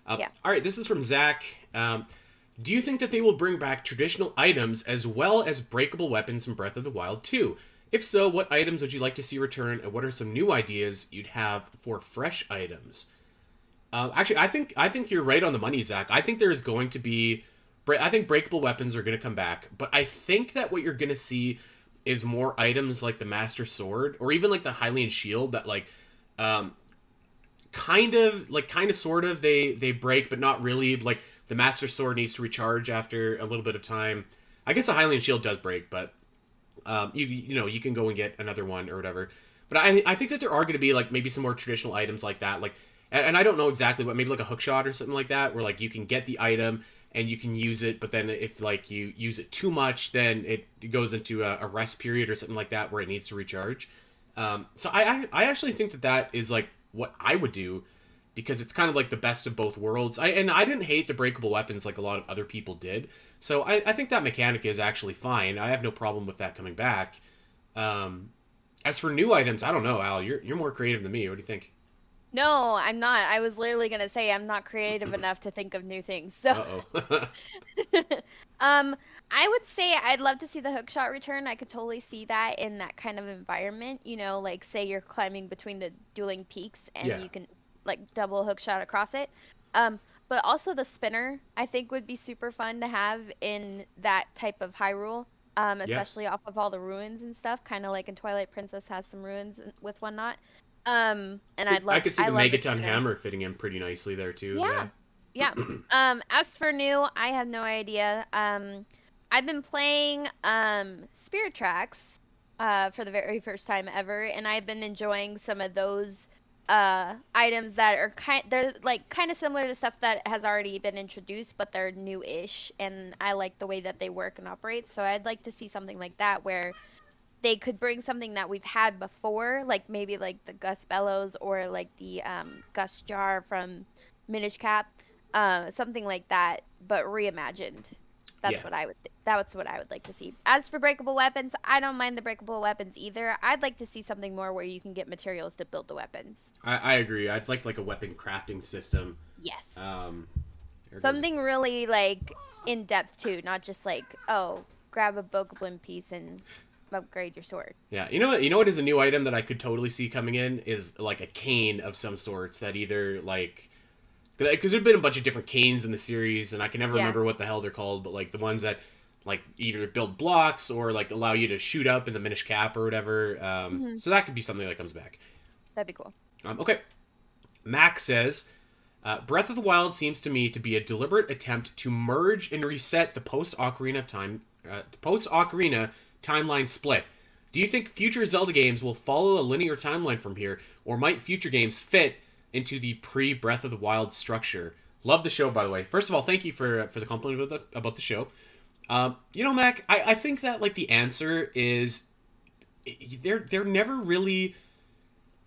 Yeah. All right, this is from Zach. Do you think that they will bring back traditional items as well as breakable weapons from Breath of the Wild 2? If so, what items would you like to see return, and what are some new ideas you'd have for fresh items? Actually, I think you're right on the money, Zach. I think there is going to be, I think breakable weapons are going to come back, but I think that what you're going to see is more items like the Master Sword or even like the Hylian Shield that um, kind of sort of they break, but not really. Like the Master Sword needs to recharge after a little bit of time. I guess the Hylian Shield does break, but you know you can go and get another one or whatever. But I think that there are going to be like maybe some more traditional items like that, like and I don't know exactly what, maybe like a hook shot or something like that, where like you can get the item and you can use it, but then if like you use it too much, then it goes into a rest period or something like that where it needs to recharge. So I actually think that that is like what I would do because it's kind of like the best of both worlds. I didn't hate the breakable weapons like a lot of other people did. So I think that mechanic is actually fine. I have no problem with that coming back. Um, as for new items, I don't know, Al. You're more creative than me. What do you think? No, I'm not. I was literally gonna say I'm not creative enough to think of new things. So, Uh oh. um, I would say I'd love to see the hookshot return. I could totally see that in that kind of environment. Like say you're climbing between the dueling peaks and Yeah. you can like double hookshot across it. Um, but also the spinner I think would be super fun to have in that type of Hyrule. Yeah. Especially off of all the ruins and stuff, kind of like in Twilight Princess has some ruins with whatnot. And I could see I the love the Megaton spinner. hammer fitting in pretty nicely there too. Yeah, Yeah. yeah. As for new, I have no idea. I've been playing Spirit Tracks for the very first time ever, and I've been enjoying some of those items that are they're like kind of similar to stuff that has already been introduced, but they're new-ish, and I like the way that they work and operate. So I'd like to see something like that where they could bring something that we've had before, like maybe like the Gus Bellows or like the Gus Jar from Minish Cap, something like that, but reimagined. Yeah. That's what I would like to see. As for breakable weapons, I don't mind the breakable weapons either. I'd like to see something more where you can get materials to build the weapons. I agree. I'd like a weapon crafting system. Yes. Um, there goes. Something really like in depth too, not just like, oh, grab a bokoblin piece and upgrade your sword. Yeah, you know what? You know what is a new item that I could totally see coming in is like a cane of some sorts that either like because there've been a bunch of different canes in the series, and I can never Yeah. remember what the hell they're called, but like the ones that like either build blocks or like allow you to shoot up in the Minish Cap or whatever. Hmm. So that could be something that comes back. That'd be cool. Okay, Max says. Breath of the Wild seems to me to be a deliberate attempt to merge and reset the post Ocarina timeline split. Do you think future Zelda games will follow a linear timeline from here, or might future games fit into the pre Breath of the Wild structure? Love the show, by the way. First of all, thank you for the compliment about the show. Mac, I think that like the answer is they're never really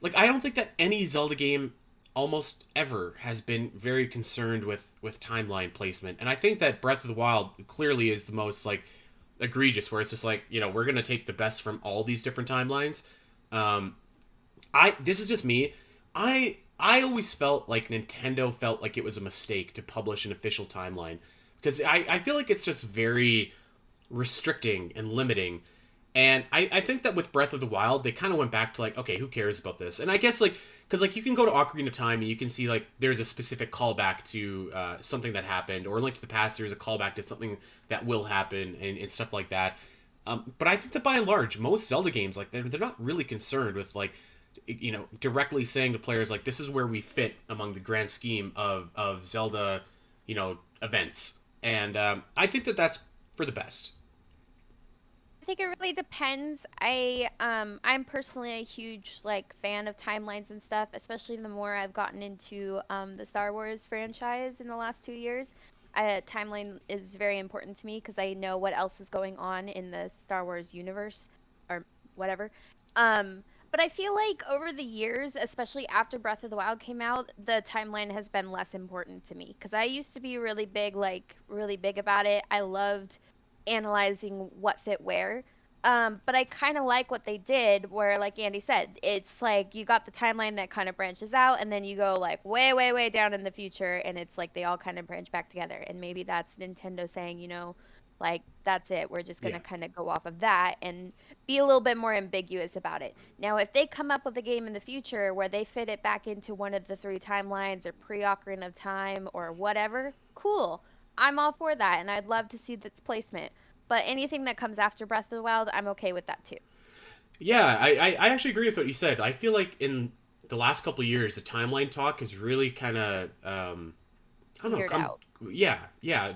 like I don't think that any Zelda game almost ever has been very concerned with timeline placement, and I think that Breath of the Wild clearly is the most like egregious, where it's just like we're gonna take the best from all these different timelines. Um, I this is just me. I always felt like Nintendo felt like it was a mistake to publish an official timeline because I feel like it's just very restricting and limiting. And I think that with Breath of the Wild, they kind of went back to like, okay, who cares about this? And I guess like, because like you can go to Ocarina of Time and you can see like there's a specific callback to something that happened, or Link to the Past, there's a callback to something that will happen and stuff like that. But I think that by and large, most Zelda games like they're not really concerned with like directly saying to players like this is where we fit among the grand scheme of Zelda events. And I think that that's for the best. I think it really depends. I'm personally a huge like fan of timelines and stuff, especially the more I've gotten into the Star Wars franchise in the last 2 years. Timeline is very important to me because I know what else is going on in the Star Wars universe or whatever. But I feel like over the years, especially after Breath of the Wild came out, the timeline has been less important to me because I used to be really big, like really big about it. I loved analyzing what fit where. But I kind of like what they did, where, like Andy said, it's like you got the timeline that kind of branches out, and then you go like way, way, way down in the future, and it's like they all kind of branch back together. And maybe that's Nintendo saying, like that's it. We're just Yeah. gonna kind of go off of that and be a little bit more ambiguous about it. Now, if they come up with a game in the future where they fit it back into one of the three timelines or pre-Ocarina of Time or whatever, cool. I'm all for that, and I'd love to see its placement. But anything that comes after Breath of the Wild, I'm okay with that too. Yeah, I actually agree with what you said. I feel like in the last couple of years, the timeline talk has really kind of, I don't know, Weird come, out. yeah,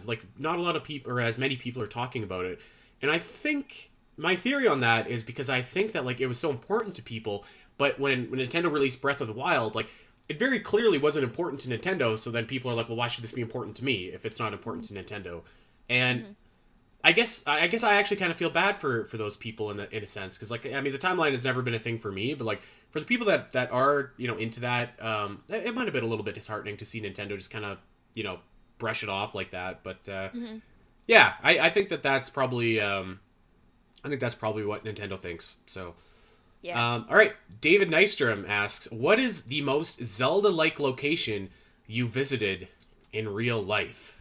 like not a lot of people or as many people are talking about it. And I think my theory on that is because I think that like it was so important to people, but when Nintendo released Breath of the Wild, like it very clearly wasn't important to Nintendo, so then people are like, well, why should this be important to me if it's not important to Nintendo? And Mm-hmm. I guess I actually kind of feel bad for those people in a sense because like I mean the timeline has never been a thing for me, but like for the people that are into that, it might have been a little bit disheartening to see Nintendo just kind of you know brush it off like that. But Mm-hmm. yeah, I think that's probably I think that's probably what Nintendo thinks. So Yeah. all right, David Nystrom asks, what is the most Zelda-like location you visited in real life?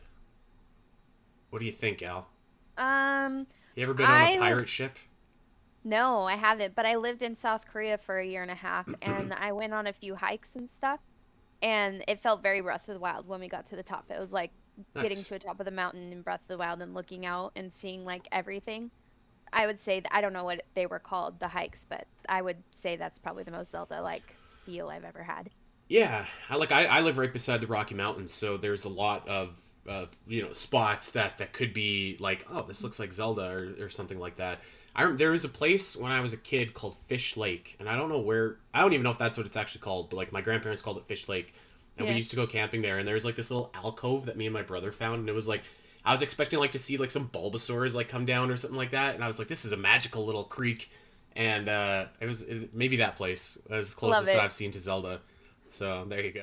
What do you think, Al? Um, You ever been on a I pirate ship? no, I haven't, but I lived in South Korea for a year and a half, and I went on a few hikes and stuff, and it felt very Breath of the Wild when we got to the top. It was like getting to Nice. the top of the mountain in Breath of the Wild and looking out and seeing like everything. I would say that I don't know what they were called, the hikes, but I would say that's probably the most Zelda like feel I've ever had. Yeah, I live right beside the Rocky Mountains, so there's a lot of spots that could be like, oh, this looks like Zelda or something like that. There was a place when I was a kid called Fish Lake, and I don't know where. I don't even know if that's what it's actually called, but like my grandparents called it Fish Lake, and we Yeah. used to go camping there. And there was like this little alcove that me and my brother found, and it was like I was expecting like to see like some Bulbasaurs like come down or something like that, and I was like, this is a magical little creek, and maybe that place was the Love closest that it. I've seen to Zelda. So there you go.